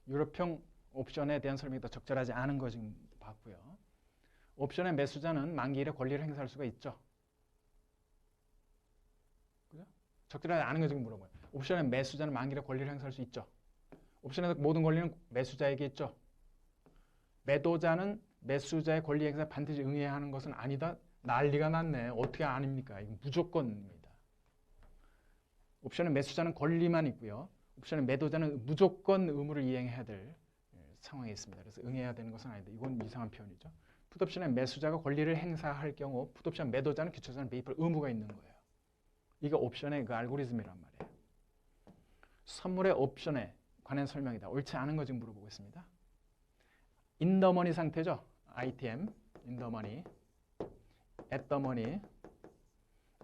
유럽형 옵션에 대한 설명이 더 적절하지 않은 거 지금 봤고요. 옵션의 매수자는 만기일에 권리를 행사할 수가 있죠. 그죠? 적절하지 않은 거 지금 물어봐요. 옵션의 매수자는 만기일에 권리를 행사할 수 있죠. 옵션의 모든 권리는 매수자에게 있죠. 매도자는 매수자의 권리 행사에 반드시 응해야 하는 것은 아니다. 난리가 났네. 어떻게 아닙니까? 이거 무조건입니다. 옵션의 매수자는 권리만 있고요. 옵션의 매도자는 무조건 의무를 이행해야 될 상황에 있습니다. 그래서 응해야 되는 것은 아니다. 이건 이상한 표현이죠. 풋옵션의 매수자가 권리를 행사할 경우 풋옵션 매도자는 기초자산 매입할 의무가 있는 거예요. 이게 옵션의 그 알고리즘이란 말이에요. 선물의 옵션에 관한 설명이다. 옳지 않은 거 지금 물어보고 있습니다. in the money 상태죠. ITM, in the money, at the money,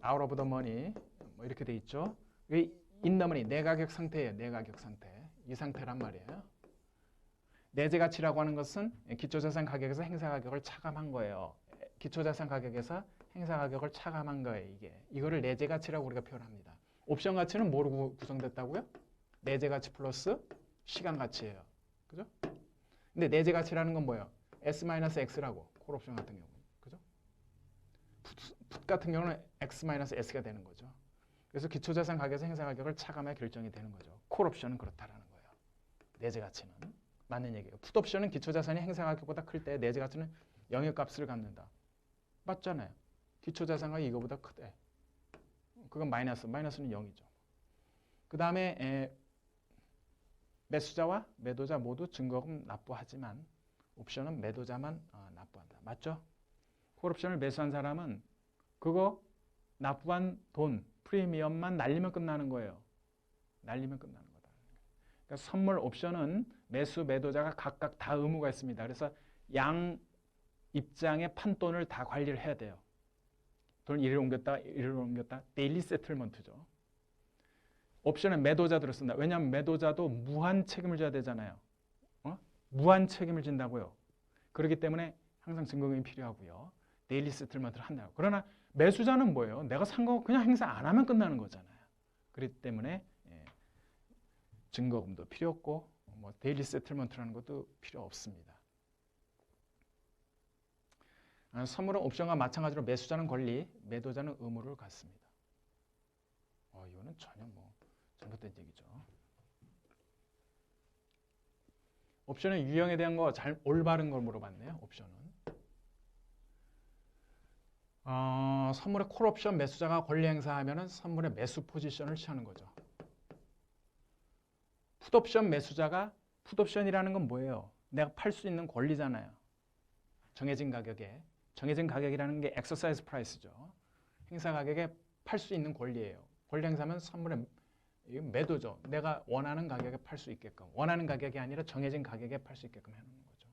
out of the money 뭐 이렇게 돼 있죠. in the money, 내가격 상태예요. 내가격 상태. 이 상태란 말이에요. 내재가치라고 하는 것은 기초자산 가격에서 행사가격을 차감한 거예요. 기초자산 가격에서 행사가격을 차감한 거예요. 이거를 내재가치라고 우리가 표현합니다. 옵션 가치는 뭐로 구성됐다고요? 내재가치 플러스 시간가치예요. 그죠? 근데 내재가치라는 건 뭐예요? S-X라고 콜옵션 같은 경우는. 그죠? 풋 같은 경우는 X-S가 되는 거죠. 그래서 기초자산 가격에서 행사가격을 차감해 결정이 되는 거죠. 콜옵션은 그렇다라는 거예요. 내재가치는. 맞는 얘기예요. 풋옵션은 기초자산이 행사가격보다 클 때 내재가치는 영역값을 갖는다. 맞잖아요. 기초자산가 이거보다 크대. 그건 마이너스는 0이죠. 그 다음에 매수자와 매도자 모두 증거금 납부하지만 옵션은 매도자만 납부한다. 맞죠? 콜옵션을 매수한 사람은 그거 납부한 돈, 프리미엄만 날리면 끝나는 거예요. 날리면 끝나는 거다. 그러니까 선물 옵션은 매수, 매도자가 각각 다 의무가 있습니다. 그래서 양 입장의 판돈을 다 관리를 해야 돼요. 돈을 이리로 옮겼다, 이리로 옮겼다. 데일리 세틀먼트죠. 옵션은 매도자들을 쓴다. 왜냐하면 매도자도 무한 책임을 져야 되잖아요. 무한 책임을 진다고요. 그렇기 때문에 항상 증거금이 필요하고요. 데일리 세틀먼트를 한다고. 그러나 매수자는 뭐예요? 내가 산 거 그냥 행사 안 하면 끝나는 거잖아요. 그렇기 때문에 증거금도 필요 없고 뭐 데일리 세틀먼트라는 것도 필요 없습니다. 선물은 옵션과 마찬가지로 매수자는 권리, 매도자는 의무를 갖습니다. 이거는 전혀 잘못된 얘기죠. 옵션의 유형에 대한 거 올바른 걸 물어봤네요. 옵션은. 선물의 콜옵션 매수자가 권리 행사하면 선물의 매수 포지션을 취하는 거죠. 풋옵션 매수자가 풋옵션이라는 건 뭐예요? 내가 팔 수 있는 권리잖아요. 정해진 가격에. 정해진 가격이라는 게 엑서사이즈 프라이스죠. 행사 가격에 팔 수 있는 권리예요. 권리 행사하면 선물의 매도죠. 내가 원하는 가격에 팔 수 있게끔. 원하는 가격이 아니라 정해진 가격에 팔 수 있게끔 해놓는 거죠.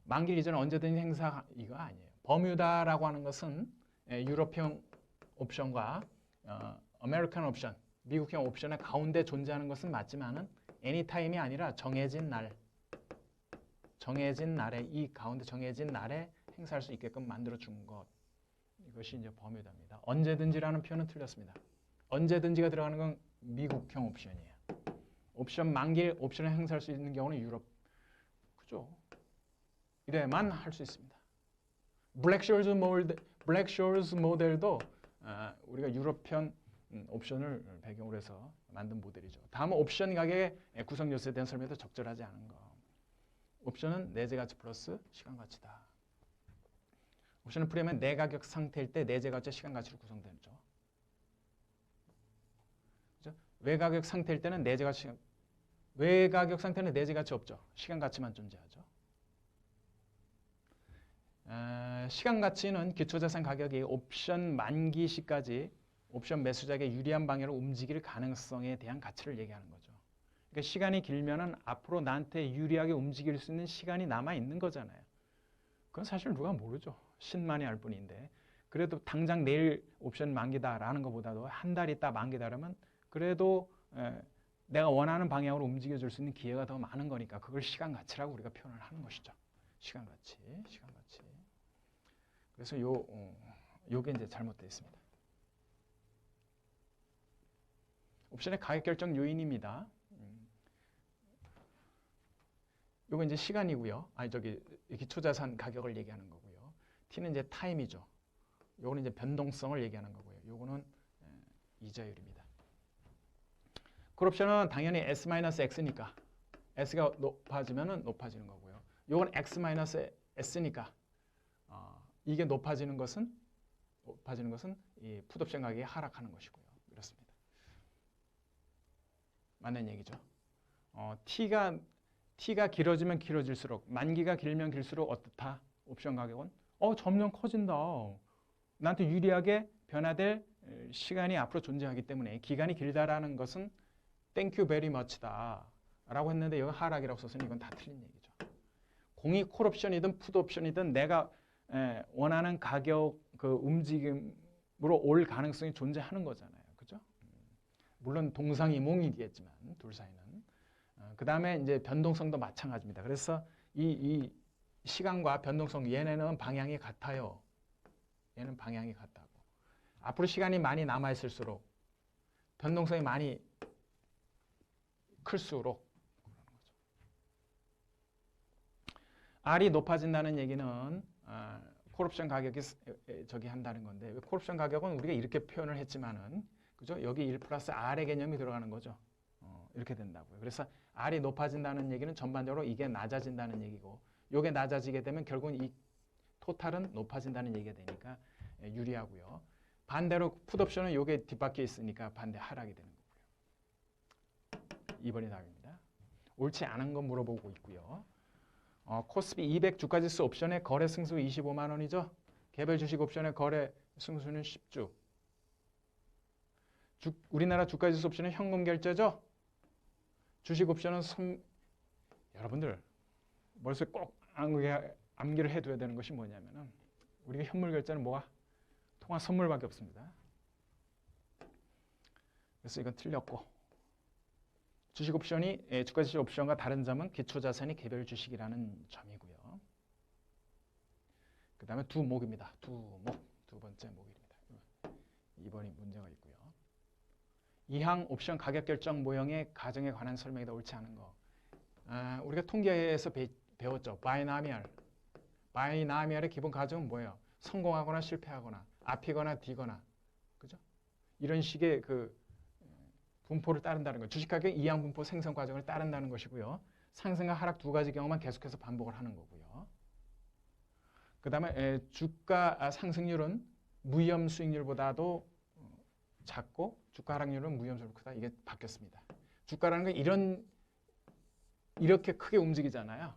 만기 이전에 언제든지 행사 이거 아니에요. 버뮤다라고 하는 것은 유럽형 옵션과 아메리칸 옵션, 미국형 옵션의 가운데 존재하는 것은 맞지만은 애니타임이 아니라 정해진 날에 이 가운데 정해진 날에 행사할 수 있게끔 만들어 준 것. 이것이 이제 버뮤다입니다. 언제든지라는 표현은 틀렸습니다. 언제든지가 들어가는 건 미국형 옵션이에요. 옵션 만기일 옵션을 행사할 수 있는 경우는 유럽. 그죠? 이래만 할 수 있습니다. 블랙쇼어즈 모델도 우리가 유럽편 옵션을 배경으로 해서 만든 모델이죠. 다음은 옵션 가격의 구성 요소에 대한 설명도 적절하지 않은 거. 옵션은 내재가치 플러스 시간가치다. 옵션을 풀이하면 내가격 상태일 때 내재가치와 시간가치로 구성되죠. 그죠? 외가격 상태일 때는 외가격 상태는 내재가치 없죠. 시간가치만 존재하죠. 시간가치는 기초자산 가격이 옵션 만기 시까지 옵션 매수자에게 유리한 방향으로 움직일 가능성에 대한 가치를 얘기하는 거죠. 그러니까 시간이 길면은 앞으로 나한테 유리하게 움직일 수 있는 시간이 남아 있는 거잖아요. 그건 사실 누가 모르죠. 신만이 알 뿐인데. 그래도 당장 내일 옵션 만기다라는 것보다도 한 달 있다 만기다라면 그래도 내가 원하는 방향으로 움직여줄 수 있는 기회가 더 많은 거니까 그걸 시간가치라고 우리가 표현을 하는 것이죠. 시간가치. 그래서 요게 이제 잘못되어 있습니다. 옵션의 가격 결정 요인입니다. 요거 이제 시간이고요. 기초자산 가격을 얘기하는 거고요. T는 이제 타임이죠. 요거는 이제 변동성을 얘기하는 거고요. 요거는 이자율입니다. 콜옵션은 당연히 S-X니까 S가 높아지면 높아지는 거고요. 요건 X-S니까 이게 높아지는 것은 이 풋옵션 가격이 하락하는 것이고요. 그렇습니다. 맞는 얘기죠. T가 길어지면 길어질수록 만기가 길면 길수록 어떻다? 옵션 가격은 점점 커진다. 나한테 유리하게 변화될 시간이 앞으로 존재하기 때문에 기간이 길다라는 것은 Thank you very much다 라고 했는데 여기 하락이라고 써서는 이건 다 틀린 얘기죠. 공이 콜옵션이든 풋옵션이든 내가 원하는 가격 그 움직임으로 올 가능성이 존재하는 거잖아요. 그죠? 물론 동상이몽이겠지만 둘 사이는 그 다음에 이제 변동성도 마찬가지입니다. 그래서 이 시간과 변동성 얘네는 방향이 같아요. 얘는 방향이 같다고. 앞으로 시간이 많이 남아 있을수록 변동성이 많이 클수록 그러는 거죠. R이 높아진다는 얘기는 콜옵션 가격이 저기 한다는 건데 콜옵션 가격은 우리가 이렇게 표현을 했지만은 그죠? 여기 1 플러스 R의 개념이 들어가는 거죠. 이렇게 된다고요. 그래서 R이 높아진다는 얘기는 전반적으로 이게 낮아진다는 얘기고 이게 낮아지게 되면 결국은 이 토탈은 높아진다는 얘기가 되니까 유리하고요. 반대로 풋옵션은 이게 뒷바퀴에 있으니까 반대 하락이 되는 거고요. 2번이 답입니다. 옳지 않은 건 물어보고 있고요. 코스피 200 주가지수 옵션의 거래 승수 25만 원이죠. 개별 주식 옵션의 거래 승수는 10주. 우리나라 주가지수 옵션은 현금 결제죠. 주식 옵션은 여러분들 머릿속에 꼭 암기를 해둬야 되는 것이 뭐냐면은 우리가 현물 결제는 뭐가? 통화 선물밖에 없습니다. 그래서 이건 틀렸고 주식 옵션이 주가지수 옵션과 다른 점은 기초자산이 개별 주식이라는 점이고요. 그 다음에 두목입니다. 두 번째 목입니다. 2번이 문제가 있고요. 이항 옵션 가격 결정 모형의 가정에 관한 설명이 더 옳지 않은 거. 우리가 통계에서 배웠죠. 바이나미얼의 기본 가정은 뭐예요? 성공하거나 실패하거나 앞이거나 뒤거나 그죠? 이런 식의 그 분포를 따른다는 거. 주식 가격 이항 분포 생성 과정을 따른다는 것이고요. 상승과 하락 두 가지 경우만 계속해서 반복을 하는 거고요. 그 다음에 주가 상승률은 무위험 수익률보다도 작고 주가 하락률은 무위험 수익률보다 크다. 이게 바뀌었습니다. 주가라는 건 이렇게 크게 움직이잖아요.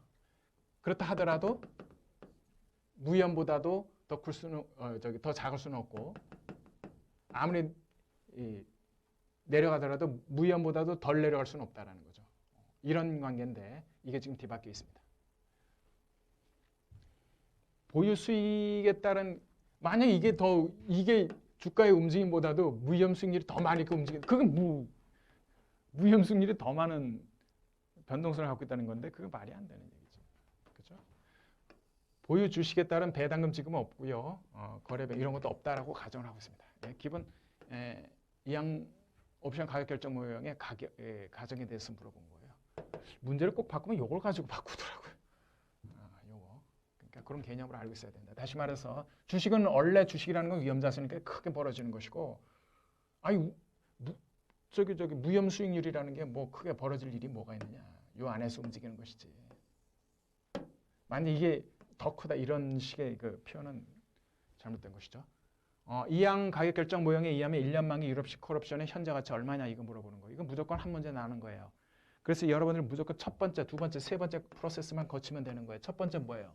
그렇다 하더라도 무위험보다도 더 작을 수는 없고 아무리 내려가더라도 무위험보다도 덜 내려갈 수는 없다라는 거죠. 이런 관계인데 이게 지금 뒤바뀌어 있습니다. 보유 수익에 따른 만약 이게 주가의 움직임보다도 무위험 수익률이 더 많이 움직이는 그건 무위험 수익률이 더 많은 변동성을 갖고 있다는 건데 그거 말이 안 되는 얘기죠. 그렇죠? 보유 주식에 따른 배당금 지급은 없고요. 거래배 이런 것도 없다라고 가정을 하고 있습니다. 기본 이항 옵션 가격 결정 모형의 가정에 대해서 물어본 거예요. 문제를 꼭 바꾸면 이걸 가지고 바꾸더라고요. 요거. 그러니까 그런 개념을 알고 있어야 된다. 다시 말해서 주식은 원래 주식이라는 건 위험 자산이니까 크게 벌어지는 것이고 무위험 수익률이라는 게 뭐 크게 벌어질 일이 뭐가 있느냐. 요 안에서 움직이는 것이지. 만약 이게 더 크다 이런 식의 그 표현은 잘못된 것이죠. 이항 가격 결정 모형에 의하면 1년 만기 유럽식 콜옵션의 현재 가치 얼마냐 이거 물어보는 거예요. 이건 무조건 한 문제 나는 거예요. 그래서 여러분들 무조건 첫 번째, 두 번째, 세 번째 프로세스만 거치면 되는 거예요. 첫 번째 뭐예요?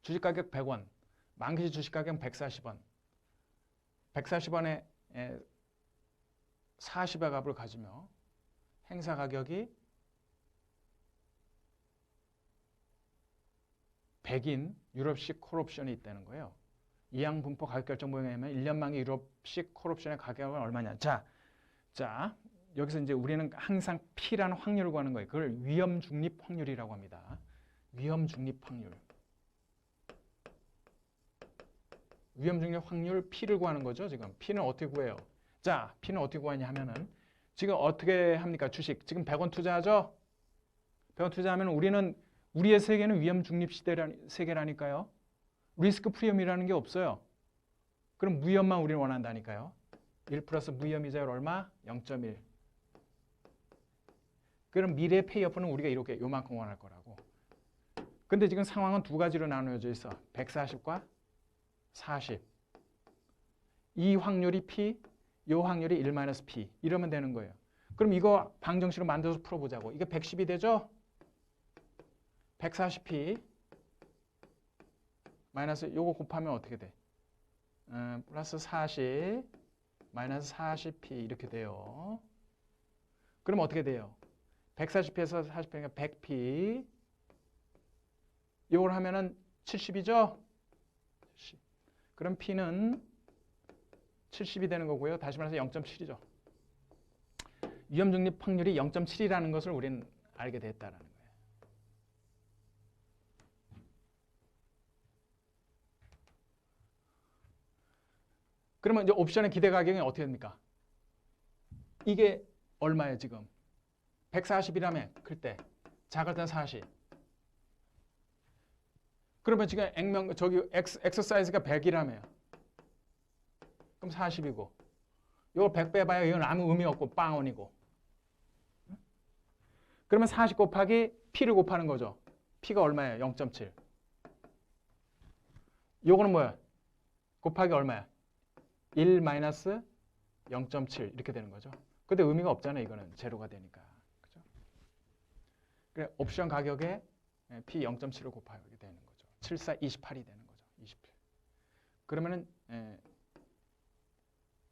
주식 가격 100원, 만기 주식 가격 140원. 140원에 40의 값을 가지며 행사 가격이 100인 유럽식 콜옵션이 있다는 거예요. 이항 분포 가격 결정 모형에 의하면 1년 만기 유럽식 콜옵션의 가격은 얼마냐. 자, 여기서 이제 우리는 항상 P라는 확률을 구하는 거예요. 그걸 위험 중립 확률이라고 합니다. 위험 중립 확률. 위험 중립 확률 P를 구하는 거죠. 지금 P는 어떻게 구해요? 자, P는 어떻게 구하냐 하면은 지금 어떻게 합니까? 주식 지금 100원 투자하죠? 배워 투자하면 우리는 우리의 세계는 위험 중립 세계라니까요. 리스크 프리미엄이라는 게 없어요. 그럼 무위험만 우리는 원한다니까요. 1 플러스 무위험 이자율 얼마? 0.1. 그럼 미래 페이오프는 우리가 이렇게 요만큼 원할 거라고. 근데 지금 상황은 두 가지로 나누어져 있어. 140과 40. 이 확률이 P, 이 확률이 1-P. 이러면 되는 거예요. 그럼 이거 방정식으로 만들어서 풀어보자고. 이게 110이 되죠? 140P 마이너스 요거 곱하면 어떻게 돼? 플러스 40 마이너스 40P 이렇게 돼요. 그럼 어떻게 돼요? 140P에서 40P니까 100P. 요걸 하면은 70이죠? 70. 그럼 P는 70이 되는 거고요. 다시 말해서 0.7이죠. 위험 중립 확률이 0.7이라는 것을 우리는 알게 됐다라는 거예요. 그러면 이제 옵션의 기대 가격이 어떻게 됩니까? 이게 얼마예요, 지금? 140이라며, 클 때. 작을 땐 40. 그러면 지금 엑서사이즈가 100이라며요. 그럼 40이고. 이걸 100 빼봐야 이건 아무 의미 없고 빵원이고. 그러면 40 곱하기 P를 곱하는 거죠. P가 얼마예요? 0.7. 요거는 뭐야? 곱하기 얼마야? 1-0.7 이렇게 되는 거죠. 근데 의미가 없잖아요. 이거는 제로가 되니까. 그죠? 그래 옵션 가격에 P 0.7을 곱하게 되는 거죠. 74, 28이 되는 거죠. 28. 그러면은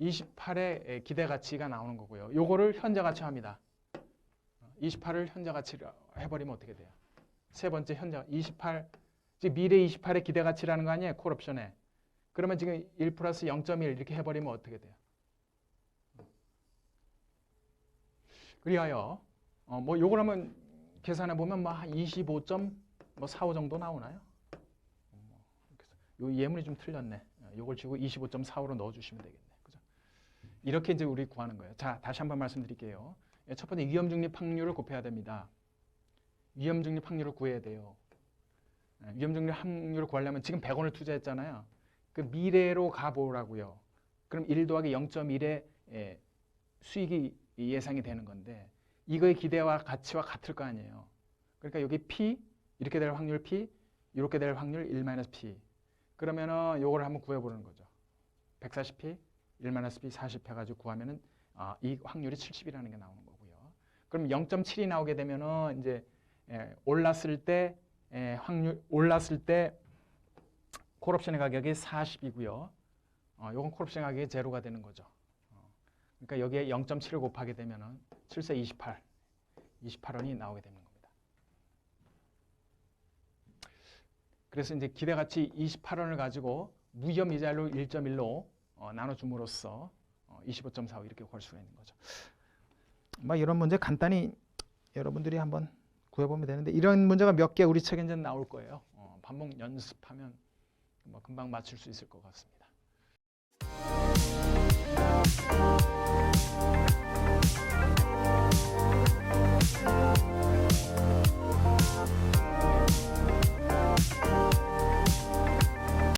28의 기대 가치가 나오는 거고요. 요거를 현재 가치합니다. 28을 현재 가치로 해버리면 어떻게 돼요? 세 번째 현재 28, 즉 미래 28의 기대 가치라는 거 아니에요? 콜옵션에. 그러면 지금 1 플러스 0.1 이렇게 해버리면 어떻게 돼요? 그리하여 뭐 요걸 한번 계산해 보면 뭐 한 25.45 정도 나오나요? 요 예문이 좀 틀렸네. 요걸 지고 25.45로 넣어주시면 되겠네. 그죠? 이렇게 이제 우리 구하는 거예요. 자, 다시 한번 말씀드릴게요. 첫 번째 위험 중립 확률을 곱해야 됩니다. 위험 중립 확률을 구해야 돼요. 위험 중립 확률을 구하려면 지금 100원을 투자했잖아요. 그 미래로 가보라고요. 그럼 1 더하기 0.1의 수익이 예상이 되는 건데 이거의 기대와 가치와 같을 거 아니에요. 그러니까 여기 P 이렇게 될 확률 P 이렇게 될 확률 1-P. 그러면은 요거를 한번 구해보는 거죠. 140P 1-P 40 해가지고 구하면은 이 확률이 70이라는 게 나오는 거고요. 그럼 0.7이 나오게 되면은 이제 올랐을 때 올랐을 때 콜옵션의 가격이 40이고요. 요건 콜옵션 가격이 제로가 되는 거죠. 그러니까 여기에 0.7을 곱하게 되면은 7세 28, 28원이 나오게 되는 겁니다. 그래서 이제 기대가치 28원을 가지고 무위험 이자율로 1.1로 나눠줌으로써 25.45 이렇게 구할 수가 있는 거죠. 뭐 이런 문제 간단히 여러분들이 한번 구해보면 되는데 이런 문제가 몇 개 우리 책에 이제 나올 거예요. 반복 연습하면 뭐 금방 맞출 수 있을 것 같습니다.